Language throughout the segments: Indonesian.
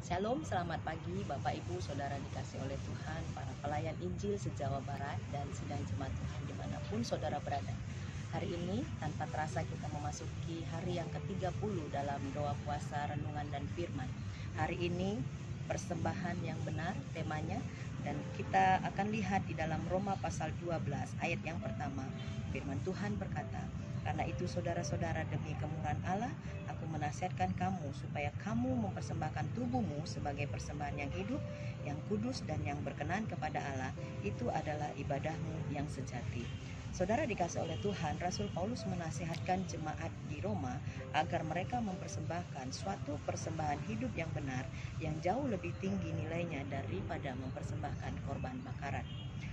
Shalom, selamat pagi Bapak Ibu Saudara dikasih oleh Tuhan, para pelayan Injil se-Jawa Barat dan sidang jemaat Tuhan dimanapun saudara berada. Hari ini tanpa terasa kita memasuki hari yang ke-30 dalam doa puasa, renungan dan firman. Hari ini persembahan yang benar temanya, dan kita akan lihat di dalam Roma pasal 12 ayat yang pertama. Firman Tuhan berkata, "Karena itu saudara-saudara, demi kemurahan Allah, aku menasihatkan kamu supaya kamu mempersembahkan tubuhmu sebagai persembahan yang hidup, yang kudus dan yang berkenan kepada Allah. Itu adalah ibadahmu yang sejati." Saudara dikasih oleh Tuhan, Rasul Paulus menasihatkan jemaat di Roma agar mereka mempersembahkan suatu persembahan hidup yang benar, yang jauh lebih tinggi nilainya daripada mempersembahkan korban bakaran.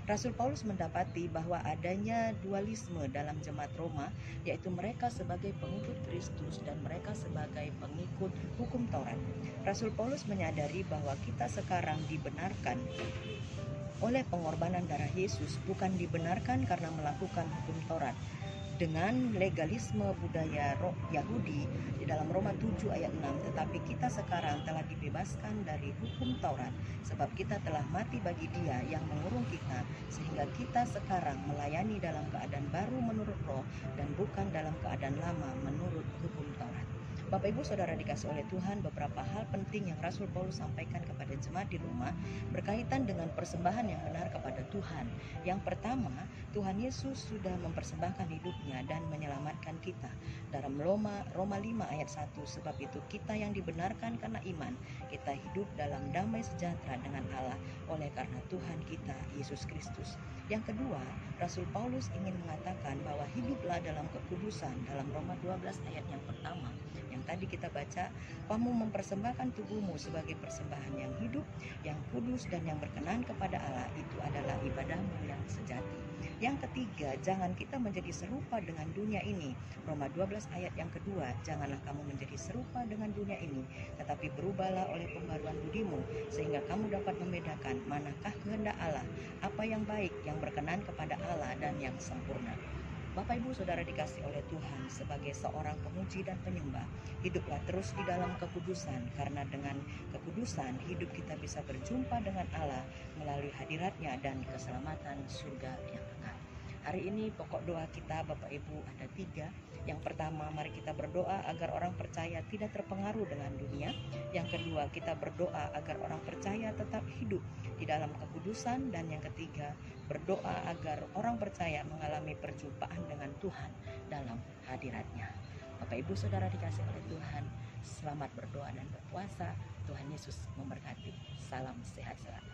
Rasul Paulus mendapati bahwa adanya dualisme dalam jemaat Roma, yaitu mereka sebagai pengikut Kristus dan mereka sebagai pengikut hukum Taurat. Rasul Paulus menyadari bahwa kita sekarang dibenarkan oleh pengorbanan darah Yesus, bukan dibenarkan karena melakukan hukum Taurat. Dengan legalisme budaya Yahudi di dalam Roma 7 ayat 6, tetapi kita sekarang telah dibebaskan dari hukum Taurat, sebab kita telah mati bagi Dia yang mengurung kita, sehingga kita sekarang melayani dalam keadaan baru menurut roh dan bukan dalam keadaan lama menurut hukum Taurat. Bapak Ibu Saudara dikasih oleh Tuhan, beberapa hal penting yang Rasul Paulus sampaikan kepada jemaat di Roma berkaitan dengan persembahan yang benar kepada Tuhan. Yang pertama, Tuhan Yesus sudah mempersembahkan hidupnya dan menyelamatkan kita. Dalam Roma 5 ayat 1, sebab itu kita yang dibenarkan karena iman, kita hidup dalam damai sejahtera dengan Allah oleh karena Tuhan kita Yesus Kristus. Yang kedua, Rasul Paulus ingin mengatakan bahwa hiduplah dalam kekudusan. Dalam Roma 12 ayat yang pertama yang tadi kita baca, kamu mempersembahkan tubuhmu sebagai persembahan yang hidup, yang kudus dan yang berkenan kepada Allah, itu adalah ibadahmu yang sejati. Yang ketiga, jangan kita menjadi serupa dengan dunia ini. Roma 12 ayat yang kedua, janganlah kamu menjadi serupa dengan dunia ini, tetapi berubahlah oleh pembaruan budimu, sehingga kamu dapat membedakan manakah kehendak Allah, apa yang baik, yang berkenan kepada Allah dan yang sempurna. Bapak Ibu Saudara dikasih oleh Tuhan, sebagai seorang pemuji dan penyembah, hiduplah terus di dalam kekudusan, karena dengan kekudusan hidup kita bisa berjumpa dengan Allah melalui hadiratnya dan keselamatan surga yang kekal. Hari ini pokok doa kita Bapak Ibu ada 3. Yang pertama, mari kita berdoa agar orang percaya tidak terpengaruh dengan dunia. Yang kedua, kita berdoa agar orang percaya tetap hidup di dalam kekudusan. Dan yang ketiga, berdoa agar orang percaya mengalami perjumpaan dengan Tuhan dalam hadiratnya. Bapak Ibu Saudara dikasih oleh Tuhan, selamat berdoa dan berpuasa. Tuhan Yesus memberkati. Salam sehat selalu.